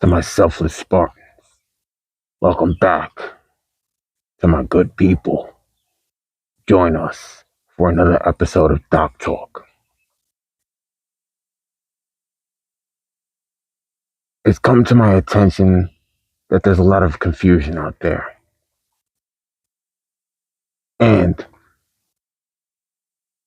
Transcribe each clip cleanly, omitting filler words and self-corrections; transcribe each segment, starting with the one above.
To my selfless Spartans, welcome back. To my good people, join us for another episode of Doc Talk. It's come to my attention that there's a lot of confusion out there. And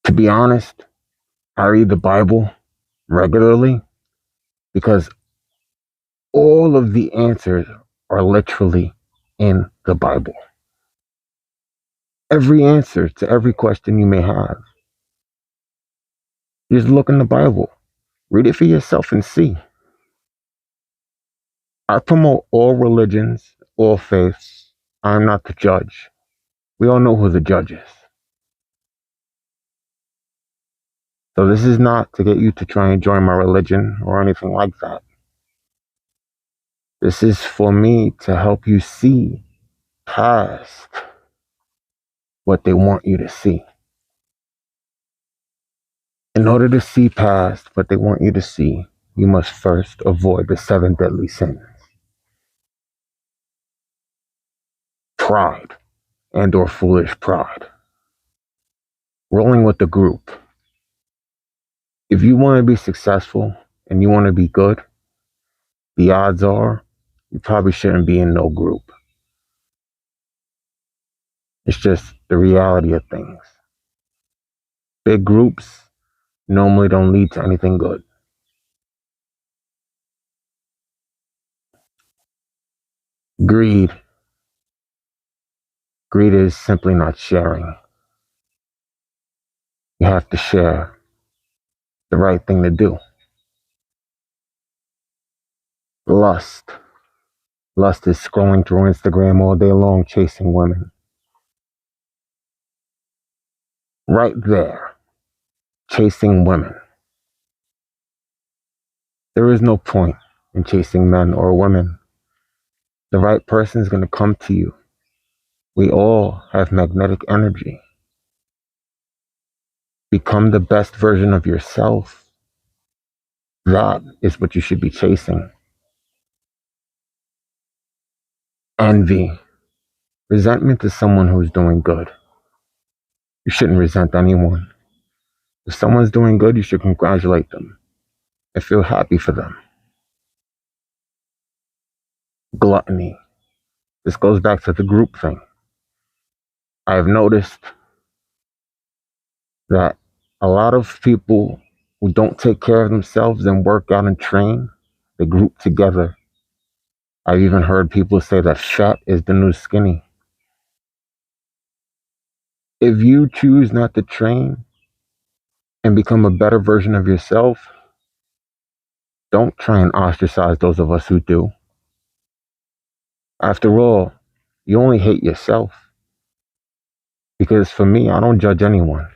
to be honest, I read the Bible regularly because all of the answers are literally in the Bible. Every answer to every question you may have. Just look in the Bible, read it for yourself and see. I promote all religions, all faiths. I'm not the judge. We all know who the judge is. So this is not to get you to try and join my religion or anything like that. This is for me to help you see past what they want you to see. In order to see past what they want you to see, you must first avoid the 7 deadly sins. Pride and or foolish pride. Rolling with the group. If you want to be successful and you want to be good, the odds are you probably shouldn't be in no group. It's just the reality of things. Big groups normally don't lead to anything good. Greed. Greed is simply not sharing. You have to share the right thing to do. Lust. Lust is scrolling through Instagram all day long chasing women. Right there. Chasing women. There is no point in chasing men or women. The right person is going to come to you. We all have magnetic energy. Become the best version of yourself. That is what you should be chasing. Envy. Resentment is someone who's doing good. You shouldn't resent anyone. If someone's doing good, you should congratulate them and feel happy for them. Gluttony. This goes back to the group thing. I have noticed that a lot of people who don't take care of themselves and work out and train, they group together. I've even heard people say that fat is the new skinny. If you choose not to train and become a better version of yourself, don't try and ostracize those of us who do. After all, you only hate yourself. Because for me, I don't judge anyone.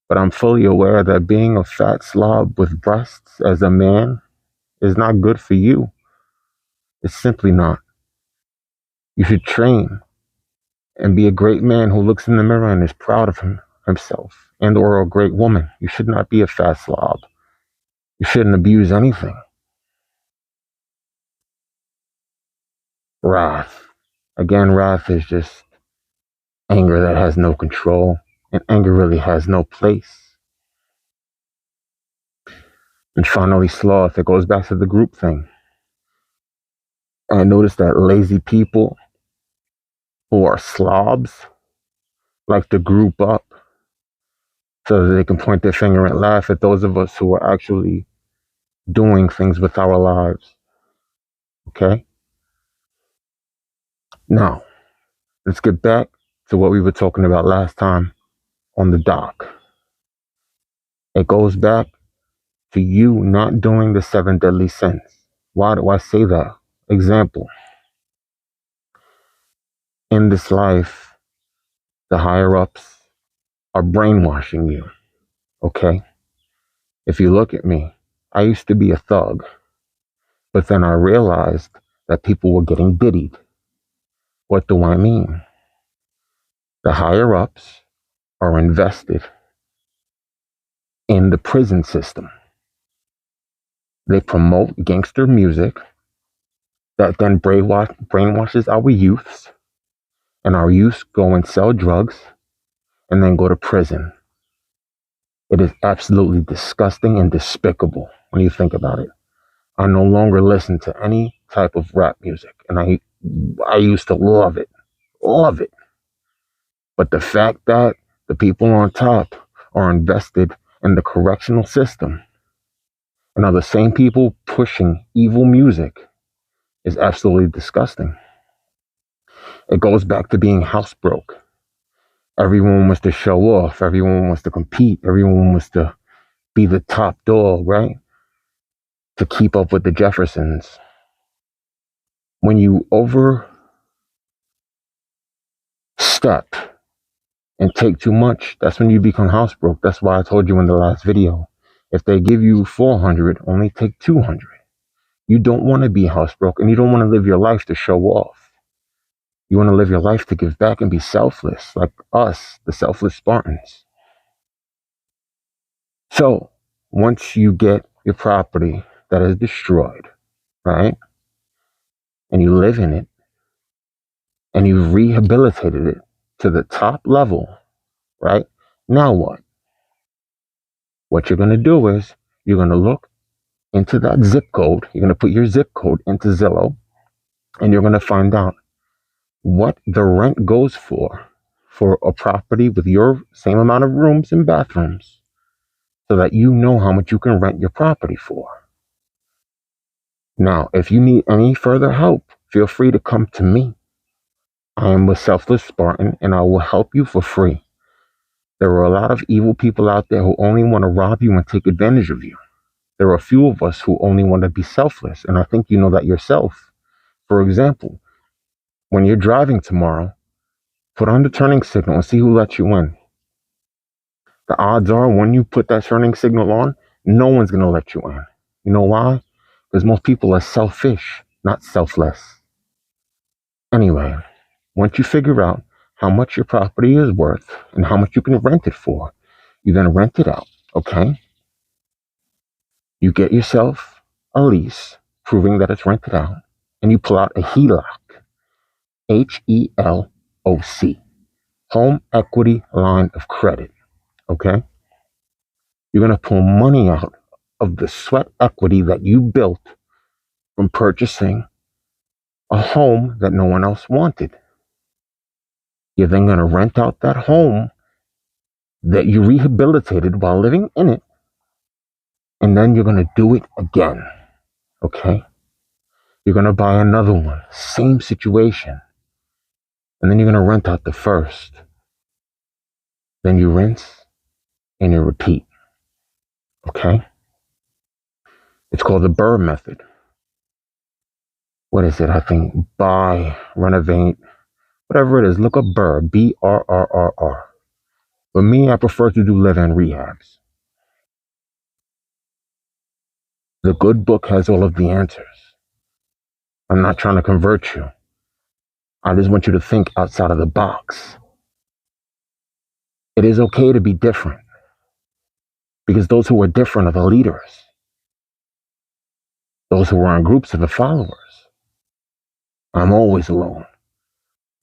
But I'm fully aware that being a fat slob with breasts as a man is not good for you. It's simply not. You should train and be a great man who looks in the mirror and is proud of himself, and or a great woman. You should not be a fat slob. You shouldn't abuse anything. Wrath. Again, wrath is just anger that has no control, and anger really has no place. And finally, sloth. It goes back to the group thing. I noticed that lazy people who are slobs like to group up so that they can point their finger and laugh at those of us who are actually doing things with our lives. Okay? Now, let's get back to what we were talking about last time on the dock. It goes back to you not doing the 7 deadly sins. Why do I say that? Example. In this life, the higher ups are brainwashing you. Okay? If you look at me, I used to be a thug, but then I realized that people were getting biddied. What do I mean? The higher ups are invested in the prison system. They promote gangster music that then brainwashes our youths, and our youths go and sell drugs and then go to prison. It is absolutely disgusting and despicable when you think about it. I no longer listen to any type of rap music, and I used to love it, love it. But the fact that the people on top are invested in the correctional system and are the same people pushing evil music is absolutely disgusting. It goes back to being house broke. Everyone wants to show off, everyone wants to compete, everyone wants to be the top dog, right? To keep up with the Jeffersons. When you overstep and take too much, that's when you become house broke. That's why I told you in the last video, if they give you 400, only take 200. You don't want to be house broke, and you don't want to live your life to show off. You want to live your life to give back and be selfless, like us, the selfless Spartans. So, once you get your property that is destroyed, right, and you live in it, and you've rehabilitated it to the top level, right, now what? What you're going to do is you're going to look into that zip code. You're going to put your zip code into Zillow, and you're going to find out what the rent goes for a property with your same amount of rooms and bathrooms, so that you know how much you can rent your property for. Now, if you need any further help, feel free to come to me. I am a Selfless Spartan, and I will help you for free. There are a lot of evil people out there who only want to rob you and take advantage of you. There are a few of us who only want to be selfless, and I think you know that yourself. For example, when you're driving tomorrow, put on the turning signal and see who lets you in. The odds are when you put that turning signal on, no one's going to let you in. You know why? Because most people are selfish, not selfless. Anyway, once you figure out how much your property is worth and how much you can rent it for, you then rent it out, okay? You get yourself a lease proving that it's rented out, and you pull out a HELOC, HELOC, home equity line of credit, okay? You're going to pull money out of the sweat equity that you built from purchasing a home that no one else wanted. You're then going to rent out that home that you rehabilitated while living in it, and then you're going to do it again, okay? You're going to buy another one, same situation, and then you're going to rent out the first. Then you rinse and you repeat, okay? It's called the BRRRR method. What is it? I think buy, renovate, whatever it is. Look up BRRRR, BRRRR. For me, I prefer to do live-in rehabs. The good book has all of the answers. I'm not trying to convert you. I just want you to think outside of the box. It is okay to be different, because those who are different are the leaders. Those who are in groups are the followers. I'm always alone.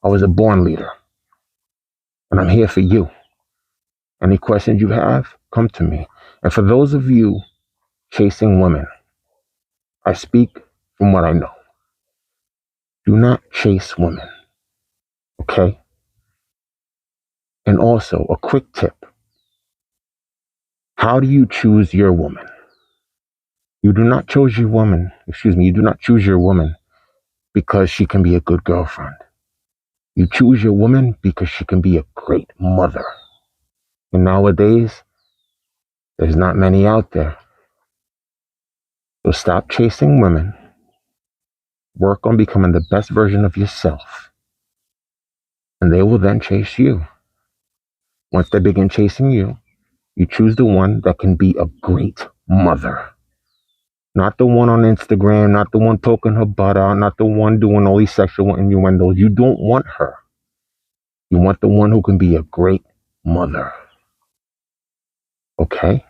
I was a born leader, and I'm here for you. Any questions you have, come to me. And for those of you chasing women, I speak from what I know. Do not chase women, okay? And also, a quick tip. How do you choose your woman? You do not choose your woman, you do not choose your woman because she can be a good girlfriend. You choose your woman because she can be a great mother. And nowadays, there's not many out there. So stop chasing women. Work on becoming the best version of yourself. And they will then chase you. Once they begin chasing you, you choose the one that can be a great mother. Not the one on Instagram, not the one poking her butt out, not the one doing all these sexual innuendos. You don't want her. You want the one who can be a great mother. Okay?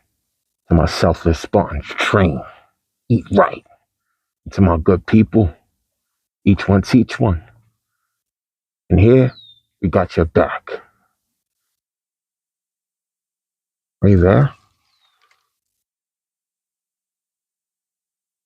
To my selfless Spartans, train, eat right. To my good people, Each one teach one. And here, we got your back. Are you there?